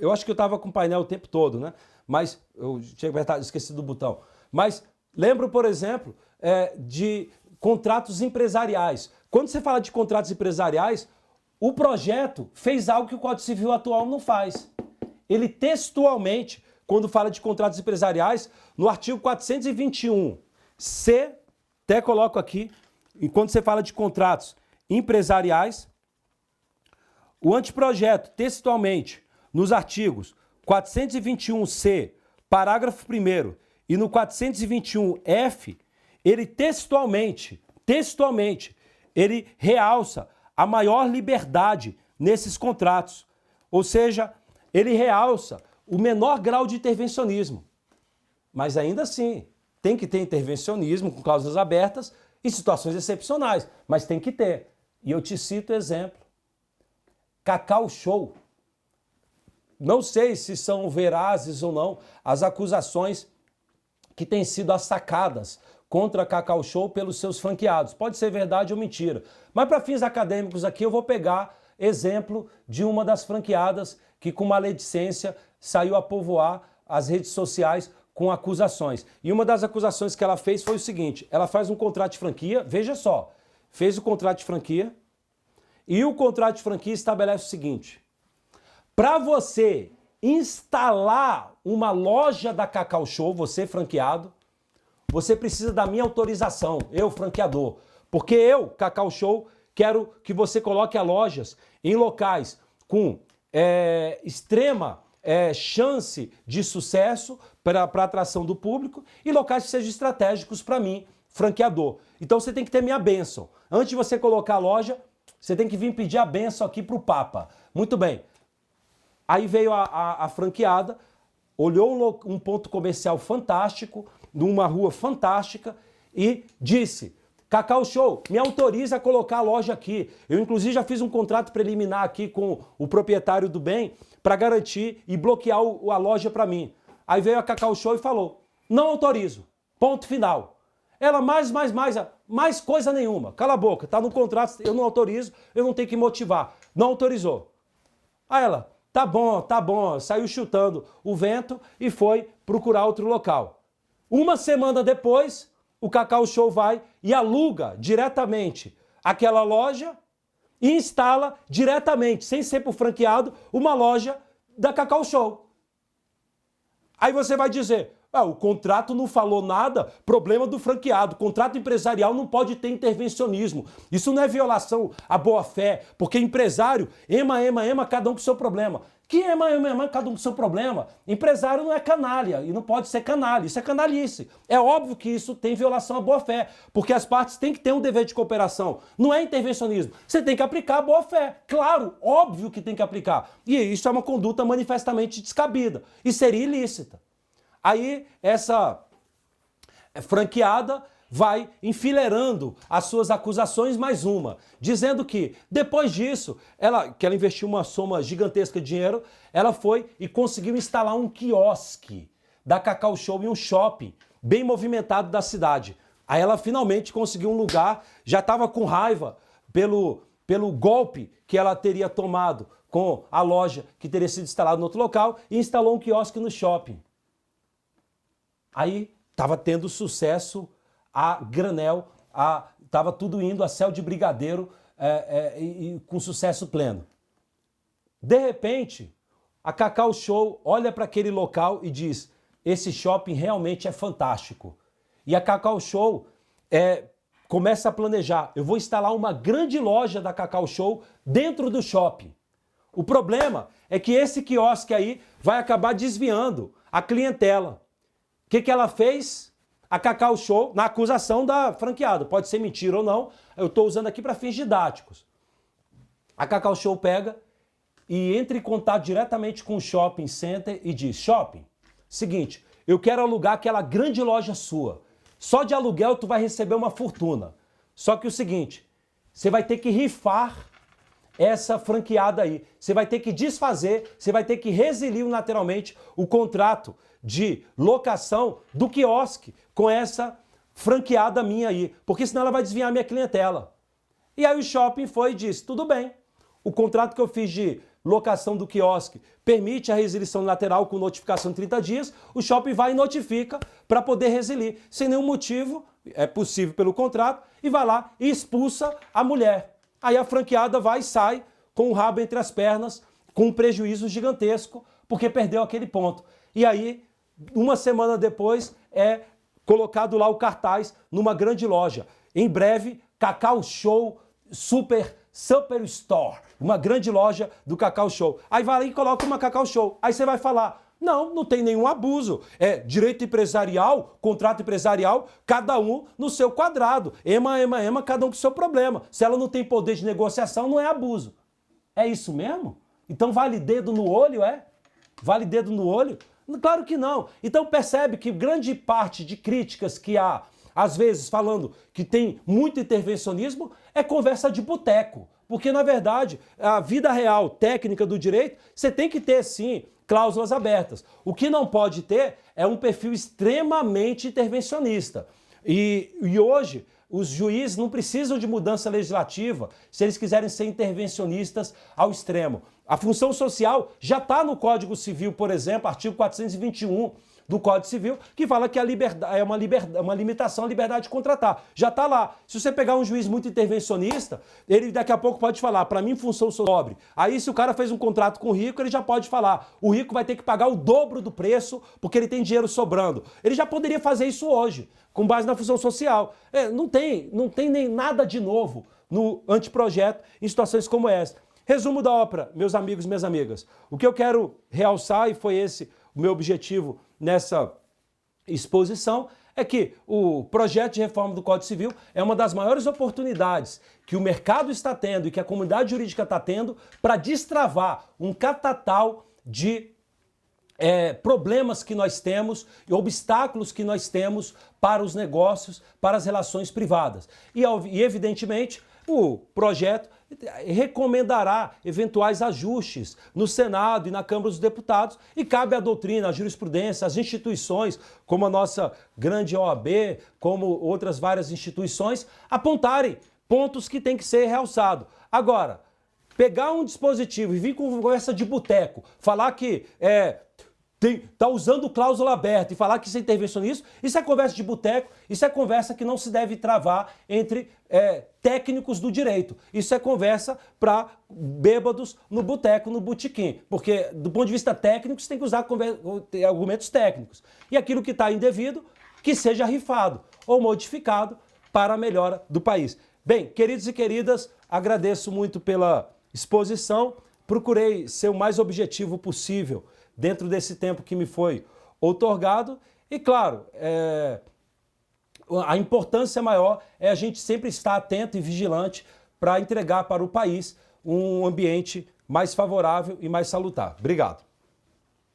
eu acho que eu estava com o painel o tempo todo, né? Mas eu tinha esquecido do botão. Mas lembro, por exemplo, de contratos empresariais. Quando você fala de contratos empresariais, o projeto fez algo que o Código Civil atual não faz. Ele textualmente, quando fala de contratos empresariais, no artigo 421C, até coloco aqui, enquanto você fala de contratos empresariais, o anteprojeto, textualmente, nos artigos 421C, parágrafo 1º, e no 421F, ele textualmente, ele realça a maior liberdade nesses contratos. Ou seja, ele realça o menor grau de intervencionismo. Mas ainda assim, tem que ter intervencionismo com cláusulas abertas em situações excepcionais, mas tem que ter. E eu te cito exemplo. Cacau Show. Não sei se são verazes ou não as acusações que têm sido assacadas contra a Cacau Show pelos seus franqueados. Pode ser verdade ou mentira. Mas para fins acadêmicos aqui eu vou pegar exemplo de uma das franqueadas que com maledicência saiu a povoar as redes sociais com acusações. E uma das acusações que ela fez foi o seguinte: ela faz um contrato de franquia, veja só, fez o contrato de franquia e o contrato de franquia estabelece o seguinte: para você instalar uma loja da Cacau Show, você franqueado, você precisa da minha autorização, eu franqueador. Porque eu, Cacau Show, quero que você coloque as lojas em locais com extrema chance de sucesso para atração do público e locais que sejam estratégicos para mim, franqueador. Então você tem que ter minha bênção. Antes de você colocar a loja, você tem que vir pedir a bênção aqui para o Papa. Muito bem. Aí veio a franqueada, olhou um ponto comercial fantástico, numa rua fantástica e disse: Cacau Show, me autoriza a colocar a loja aqui. Eu, inclusive, já fiz um contrato preliminar aqui com o proprietário do bem para garantir e bloquear a loja para mim. Aí veio a Cacau Show e falou: não autorizo. Ponto final. Ela mais coisa nenhuma. Cala a boca, tá no contrato, eu não autorizo, eu não tenho que motivar. Não autorizou. Aí ela: tá bom, saiu chutando o vento e foi procurar outro local. Uma semana depois, o Cacau Show vai e aluga diretamente aquela loja e instala diretamente, sem ser por franqueado, uma loja da Cacau Show. Aí você vai dizer: o contrato não falou nada, problema do franqueado. Contrato empresarial não pode ter intervencionismo. Isso não é violação à boa-fé, porque empresário ema, cada um com seu problema. Que ema, cada um com seu problema? Empresário não é canalha e não pode ser canalha. Isso é canalice. É óbvio que isso tem violação à boa-fé, porque as partes têm que ter um dever de cooperação. Não é intervencionismo. Você tem que aplicar a boa-fé. Claro, óbvio que tem que aplicar. E isso é uma conduta manifestamente descabida e seria ilícita. Aí essa franqueada vai enfileirando as suas acusações mais uma, dizendo que depois disso, que ela investiu uma soma gigantesca de dinheiro, ela foi e conseguiu instalar um quiosque da Cacau Show em um shopping bem movimentado da cidade. Aí ela finalmente conseguiu um lugar, já estava com raiva pelo golpe que ela teria tomado com a loja que teria sido instalada no outro local e instalou um quiosque no shopping. Aí estava tendo sucesso a granel, estava tudo indo a céu de brigadeiro e com sucesso pleno. De repente, a Cacau Show olha para aquele local e diz: esse shopping realmente é fantástico. E a Cacau Show começa a planejar: eu vou instalar uma grande loja da Cacau Show dentro do shopping. O problema é que esse quiosque aí vai acabar desviando a clientela. O que ela fez? A Cacau Show, na acusação da franqueada, pode ser mentira ou não, eu estou usando aqui para fins didáticos. A Cacau Show pega e entra em contato diretamente com o shopping center e diz: shopping, seguinte, eu quero alugar aquela grande loja sua. Só de aluguel tu vai receber uma fortuna. Só que o seguinte, você vai ter que rifar essa franqueada aí. Você vai ter que desfazer, você vai ter que resiliar unilateralmente o contrato de locação do quiosque com essa franqueada minha aí, porque senão ela vai desviar a minha clientela. E aí o shopping foi e disse: tudo bem, o contrato que eu fiz de locação do quiosque permite a resilição lateral com notificação de 30 dias, o shopping vai e notifica para poder resilir. Sem nenhum motivo, é possível pelo contrato, e vai lá e expulsa a mulher. Aí a franqueada vai e sai com o rabo entre as pernas, com um prejuízo gigantesco, porque perdeu aquele ponto. E aí, uma semana depois, é colocado lá o cartaz numa grande loja. Em breve, Cacau Show Super Store. Uma grande loja do Cacau Show. Aí vai lá e coloca uma Cacau Show. Aí você vai falar: não tem nenhum abuso. É direito empresarial, contrato empresarial, cada um no seu quadrado. Ema, cada um com o seu problema. Se ela não tem poder de negociação, não é abuso. É isso mesmo? Então vale dedo no olho, é? Vale dedo no olho? Claro que não. Então percebe que grande parte de críticas que há, às vezes falando que tem muito intervencionismo, é conversa de boteco. Porque, na verdade, a vida real, técnica do direito, você tem que ter, sim, cláusulas abertas. O que não pode ter é um perfil extremamente intervencionista. E hoje, os juízes não precisam de mudança legislativa se eles quiserem ser intervencionistas ao extremo. A função social já está no Código Civil, por exemplo, artigo 421 do Código Civil, que fala que a liberdade, uma limitação à liberdade de contratar. Já está lá. Se você pegar um juiz muito intervencionista, ele daqui a pouco pode falar, para mim, função social pobre. Aí, se o cara fez um contrato com o rico, ele já pode falar, o rico vai ter que pagar o dobro do preço porque ele tem dinheiro sobrando. Ele já poderia fazer isso hoje, com base na função social. Não tem nem nada de novo no anteprojeto em situações como essa. Resumo da ópera, meus amigos e minhas amigas. O que eu quero realçar, e foi esse o meu objetivo nessa exposição, é que o projeto de reforma do Código Civil é uma das maiores oportunidades que o mercado está tendo e que a comunidade jurídica está tendo para destravar um catatal de problemas que nós temos e obstáculos que nós temos para os negócios, para as relações privadas. E evidentemente, o projeto recomendará eventuais ajustes no Senado e na Câmara dos Deputados e cabe à doutrina, à jurisprudência, às instituições, como a nossa grande OAB, como outras várias instituições, apontarem pontos que têm que ser realçados. Agora, pegar um dispositivo e vir com conversa de boteco, falar que está usando cláusula aberta e falar que isso é intervencionismo, isso é conversa de boteco, isso é conversa que não se deve travar entre técnicos do direito. Isso é conversa para bêbados no boteco, no botequim. Porque, do ponto de vista técnico, você tem que usar argumentos técnicos. E aquilo que está indevido, que seja rifado ou modificado para a melhora do país. Bem, queridos e queridas, agradeço muito pela exposição. Procurei ser o mais objetivo possível dentro desse tempo que me foi outorgado. E, claro, a importância maior é a gente sempre estar atento e vigilante para entregar para o país um ambiente mais favorável e mais salutar. Obrigado.